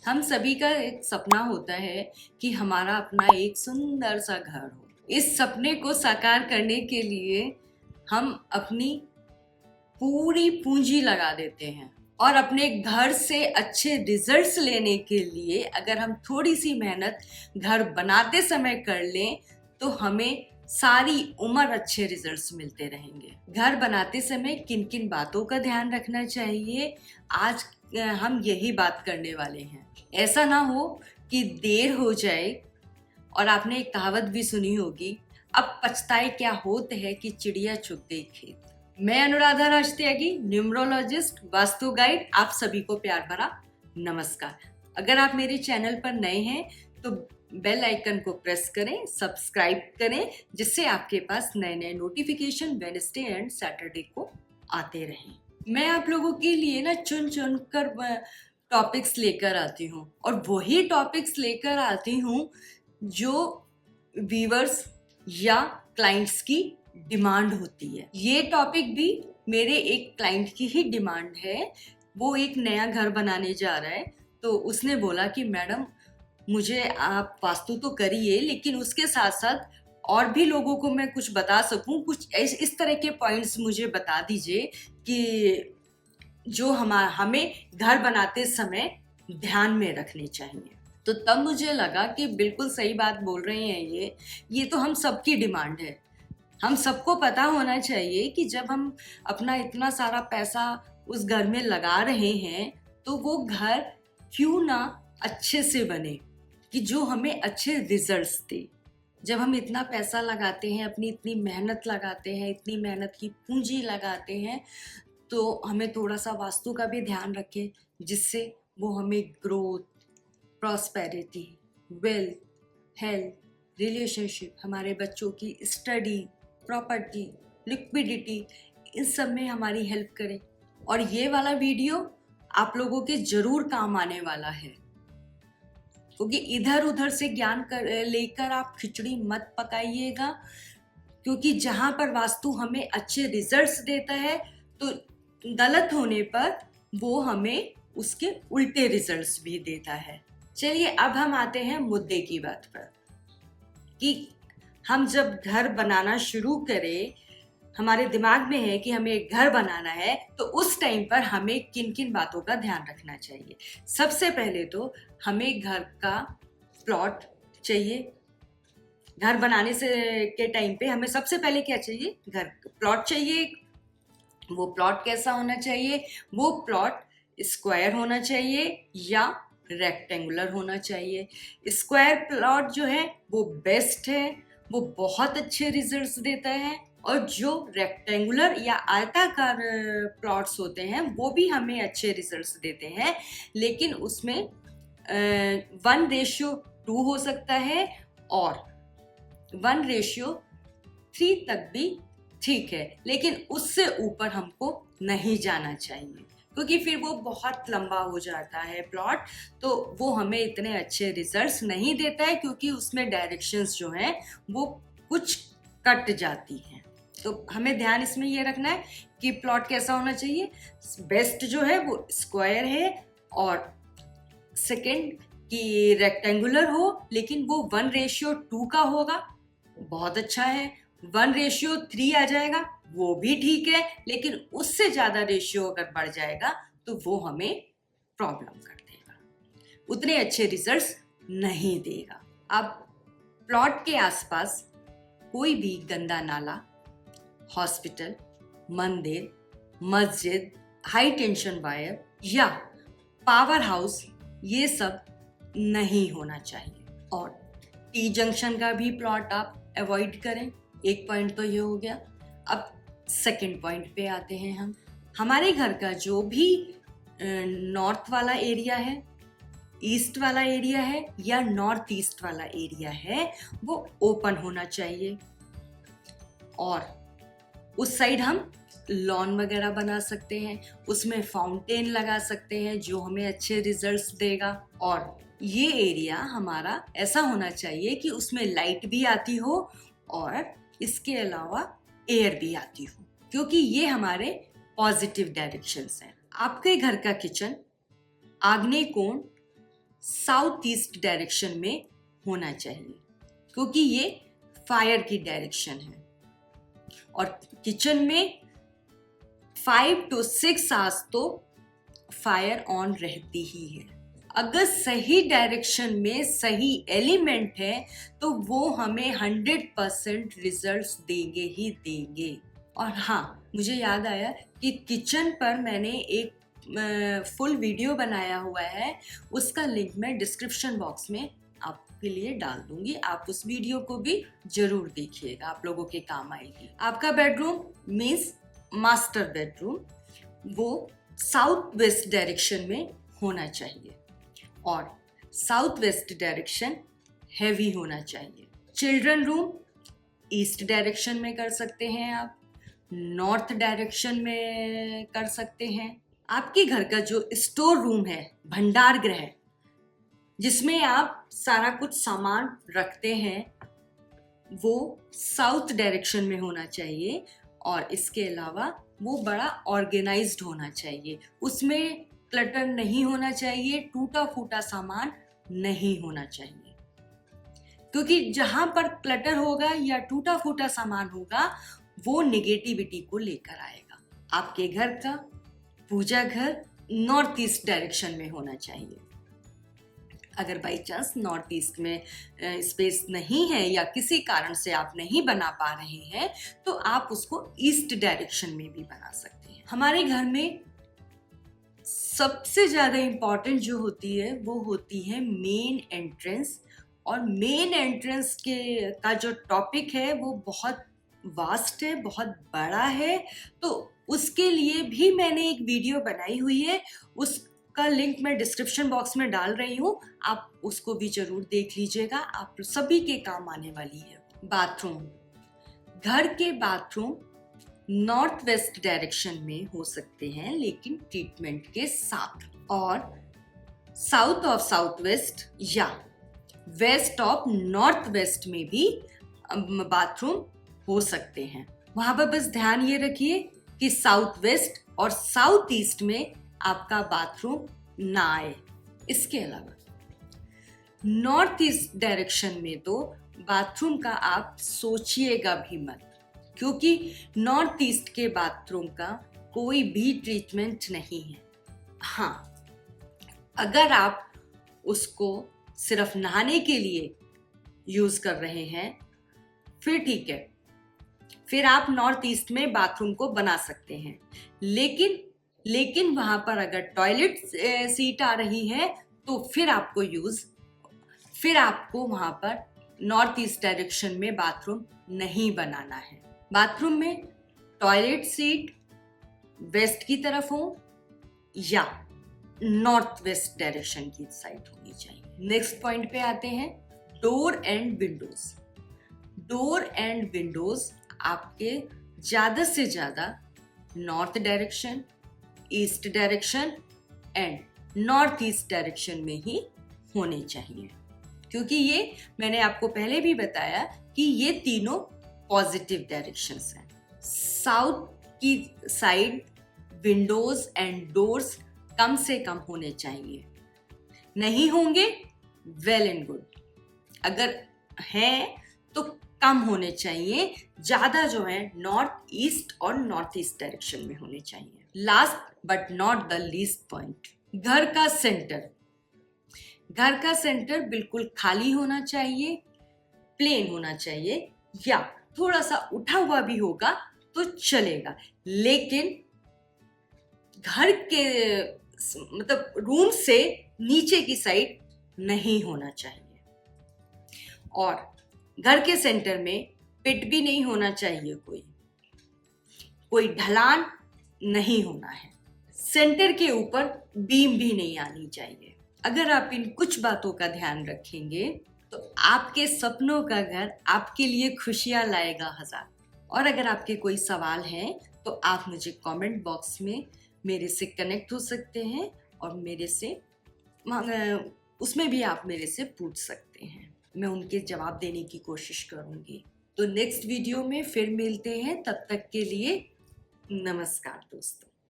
हम सभी का एक सपना होता है कि हमारा अपना एक सुंदर सा घर हो। इस सपने को साकार करने के लिए हम अपनी पूरी पूंजी लगा देते हैं और अपने घर से अच्छे रिजल्ट्स लेने के लिए अगर हम थोड़ी सी मेहनत घर बनाते समय कर लें तो हमें सारी उम्र अच्छे रिजल्ट्स मिलते रहेंगे। घर बनाते समय किन किन बातों का ध्यान रखना चाहिए, आज हम यही बात करने वाले हैं। ऐसा ना हो कि देर हो जाए। और आपने एक कहावत भी सुनी होगी, अब पछताए क्या होत है कि चिड़िया चुग गई खेत। मैं अनुराधा राजत्यागी, न्यूमरोलॉजिस्ट, वास्तु गाइड, आप सभी को प्यार भरा नमस्कार। अगर आप मेरे चैनल पर नए हैं तो बेल आइकन को प्रेस करें, सब्सक्राइब करें, जिससे आपके पास नए नए नोटिफिकेशन वेडनेसडे एंड सैटरडे को आते रहें। मैं आप लोगों के लिए ना चुन चुन कर टॉपिक्स लेकर आती हूँ और वही टॉपिक्स लेकर आती हूँ जो व्यूअर्स या क्लाइंट्स की डिमांड होती है। ये टॉपिक भी मेरे एक क्लाइंट की ही डिमांड है। वो एक नया घर बनाने जा रहा है, तो उसने बोला कि मैडम मुझे आप वास्तु तो करिए, लेकिन उसके साथ साथ और भी लोगों को मैं कुछ बता सकूं, कुछ इस तरह के पॉइंट्स मुझे बता दीजिए कि जो हमें घर बनाते समय ध्यान में रखने चाहिए। तो तब मुझे लगा कि बिल्कुल सही बात बोल रहे हैं ये तो हम सबकी डिमांड है। हम सबको पता होना चाहिए कि जब हम अपना इतना सारा पैसा उस घर में लगा रहे हैं तो वो घर क्यों ना अच्छे से बने, कि जो हमें अच्छे रिजल्ट्स दे। जब हम इतना पैसा लगाते हैं, अपनी इतनी मेहनत लगाते हैं, इतनी मेहनत की पूंजी लगाते हैं, तो हमें थोड़ा सा वास्तु का भी ध्यान रखें, जिससे वो हमें growth, prosperity, wealth, health, relationship, हमारे बच्चों की स्टडी, प्रॉपर्टी, लिक्विडिटी, इन सब में हमारी हेल्प करे। और ये वाला वीडियो आप लोगों के जरूर काम आने वाला है, क्योंकि इधर उधर से ज्ञान लेकर आप खिचड़ी मत पकाइएगा। क्योंकि जहाँ पर वास्तु हमें अच्छे रिजल्ट्स देता है तो गलत होने पर वो हमें उसके उल्टे रिजल्ट्स भी देता है। चलिए अब हम आते हैं मुद्दे की बात पर, कि हम जब घर बनाना शुरू करें, हमारे दिमाग में है कि हमें एक घर बनाना है, तो उस टाइम पर हमें किन किन बातों का ध्यान रखना चाहिए। सबसे पहले तो हमें घर का प्लॉट चाहिए। घर बनाने से के टाइम पे हमें सबसे पहले क्या चाहिए, घर प्लॉट चाहिए। वो प्लॉट कैसा होना चाहिए, वो प्लॉट स्क्वायर होना चाहिए या रेक्टेंगुलर होना चाहिए। स्क्वायर प्लॉट जो है वो बेस्ट है, वो बहुत अच्छे रिजल्ट्स देता है। और जो रेक्टेंगुलर या आयताकार प्लॉट्स होते हैं वो भी हमें अच्छे रिजल्ट्स देते हैं, लेकिन उसमें 1:2 हो सकता है और 1:3 तक भी ठीक है, लेकिन उससे ऊपर हमको नहीं जाना चाहिए, क्योंकि फिर वो बहुत लंबा हो जाता है प्लॉट, तो वो हमें इतने अच्छे रिजल्ट्स नहीं देता है, क्योंकि उसमें डायरेक्शंस जो हैं वो कुछ कट जाती हैं। तो हमें ध्यान इसमें ये रखना है कि प्लॉट कैसा होना चाहिए। बेस्ट जो है वो स्क्वायर है, और सेकंड कि रेक्टेंगुलर हो, लेकिन वो 1:2 का होगा, बहुत अच्छा है। 1:3 आ जाएगा वो भी ठीक है, लेकिन उससे ज्यादा रेशियो अगर बढ़ जाएगा तो वो हमें प्रॉब्लम कर देगा, उतने अच्छे रिजल्ट्स नहीं देगा। अब प्लॉट के आसपास कोई भी गंदा नाला, हॉस्पिटल, मंदिर, मस्जिद, हाई टेंशन वायर या पावर हाउस, ये सब नहीं होना चाहिए। और टी जंक्शन का भी प्लॉट आप अवॉइड करें। एक पॉइंट तो ये हो गया। अब सेकंड पॉइंट पे आते हैं हम। हमारे घर का जो भी नॉर्थ वाला एरिया है, ईस्ट वाला एरिया है या नॉर्थ ईस्ट वाला एरिया है, वो ओपन होना चाहिए। और उस साइड हम लॉन वगैरह बना सकते हैं, उसमें फाउंटेन लगा सकते हैं जो हमें अच्छे रिजल्ट्स देगा। और ये एरिया हमारा ऐसा होना चाहिए कि उसमें लाइट भी आती हो और इसके अलावा एयर भी आती हो, क्योंकि ये हमारे पॉजिटिव डायरेक्शंस हैं। आपके घर का किचन आग्नेय कोण साउथ ईस्ट डायरेक्शन में होना चाहिए, क्योंकि ये फायर की डायरेक्शन है। और किचन में 5 to 6 आवर्स तो फायर ऑन रहती ही है। अगर सही डायरेक्शन में सही एलिमेंट है तो वो हमें 100% रिजल्ट्स देंगे ही देंगे। और हाँ, मुझे याद आया कि किचन पर मैंने एक फुल वीडियो बनाया हुआ है, उसका लिंक मैं डिस्क्रिप्शन बॉक्स में आपके लिए डाल दूंगी। आप उस वीडियो को भी जरूर देखिएगा, आप लोगों के काम आएगी। आपका बेडरूम मीन्स मास्टर बेडरूम, वो साउथ वेस्ट डायरेक्शन में होना चाहिए और साउथ वेस्ट डायरेक्शन हैवी होना चाहिए। चिल्ड्रन रूम ईस्ट डायरेक्शन में कर सकते हैं, आप नॉर्थ डायरेक्शन में कर सकते हैं। आपके घर का जो स्टोर रूम है, भंडार गृह, जिसमें आप सारा कुछ सामान रखते हैं, वो साउथ डायरेक्शन में होना चाहिए। और इसके अलावा वो बड़ा ऑर्गेनाइज्ड होना चाहिए, उसमें क्लटर नहीं होना चाहिए, टूटा फूटा सामान नहीं होना चाहिए। क्योंकि जहां पर क्लटर होगा या टूटा फूटा सामान होगा, वो नेगेटिविटी को लेकर आएगा। आपके घर का पूजा घर नॉर्थ ईस्ट डायरेक्शन में होना चाहिए। अगर बाई चांस नॉर्थ ईस्ट में स्पेस नहीं है या किसी कारण से आप नहीं बना पा रहे हैं, तो आप उसको ईस्ट डायरेक्शन में भी बना सकते हैं। हमारे घर में सबसे ज़्यादा इम्पॉर्टेंट जो होती है वो होती है मेन एंट्रेंस। और मेन एंट्रेंस का जो टॉपिक है वो बहुत वास्ट है, बहुत बड़ा है, तो उसके लिए भी मैंने एक वीडियो बनाई हुई है, उसका लिंक मैं डिस्क्रिप्शन बॉक्स में डाल रही हूँ, आप उसको भी जरूर देख लीजिएगा, आप सभी के काम आने वाली है। बाथरूम, घर के बाथरूम नॉर्थ वेस्ट डायरेक्शन में हो सकते हैं, लेकिन ट्रीटमेंट के साथ, और साउथ ऑफ साउथ वेस्ट या वेस्ट ऑफ नॉर्थ वेस्ट में भी बाथरूम हो सकते हैं। वहां पर बस ध्यान ये रखिए कि साउथ वेस्ट और साउथ ईस्ट में आपका बाथरूम ना आए। इसके अलावा नॉर्थ ईस्ट डायरेक्शन में तो बाथरूम का आप सोचिएगा भी मत, क्योंकि नॉर्थ ईस्ट के बाथरूम का कोई भी ट्रीटमेंट नहीं है। हाँ, अगर आप उसको सिर्फ नहाने के लिए यूज कर रहे हैं फिर ठीक है, फिर आप नॉर्थ ईस्ट में बाथरूम को बना सकते हैं। लेकिन वहां पर अगर टॉयलेट सीट आ रही है तो फिर आपको वहां पर नॉर्थ ईस्ट डायरेक्शन में बाथरूम नहीं बनाना है। बाथरूम में टॉयलेट सीट वेस्ट की तरफ हो या नॉर्थ वेस्ट डायरेक्शन की साइड होनी चाहिए। नेक्स्ट पॉइंट पे आते हैं, door and Windows. Door and Windows आपके ज्यादा से ज्यादा north direction, east direction and north east direction में ही होने चाहिए, क्योंकि ये मैंने आपको पहले भी बताया कि ये तीनों पॉजिटिव डायरेक्शंस हैं। साउथ की साइड विंडोज एंड डोर्स कम से कम होने चाहिए, नहीं होंगे वेल एंड गुड, अगर हैं तो कम होने चाहिए, ज्यादा जो है नॉर्थ ईस्ट और नॉर्थ ईस्ट डायरेक्शन में होने चाहिए। Last but not the least point, घर का सेंटर। घर का सेंटर बिल्कुल खाली होना चाहिए, प्लेन होना चाहिए, या थोड़ा सा उठा हुआ भी होगा तो चलेगा, लेकिन घर के मतलब रूम से नीचे की साइड नहीं होना चाहिए। और घर के सेंटर में पिट भी नहीं होना चाहिए, कोई ढलान नहीं होना है, सेंटर के ऊपर बीम भी नहीं आनी चाहिए। अगर आप इन कुछ बातों का ध्यान रखेंगे तो आपके सपनों का घर आपके लिए खुशियां लाएगा 1000। और अगर आपके कोई सवाल हैं तो आप मुझे कमेंट बॉक्स में मेरे से कनेक्ट हो सकते हैं और मेरे से उसमें भी आप मेरे से पूछ सकते हैं, मैं उनके जवाब देने की कोशिश करूंगी। तो नेक्स्ट वीडियो में फिर मिलते हैं, तब तक के लिए नमस्कार दोस्तों।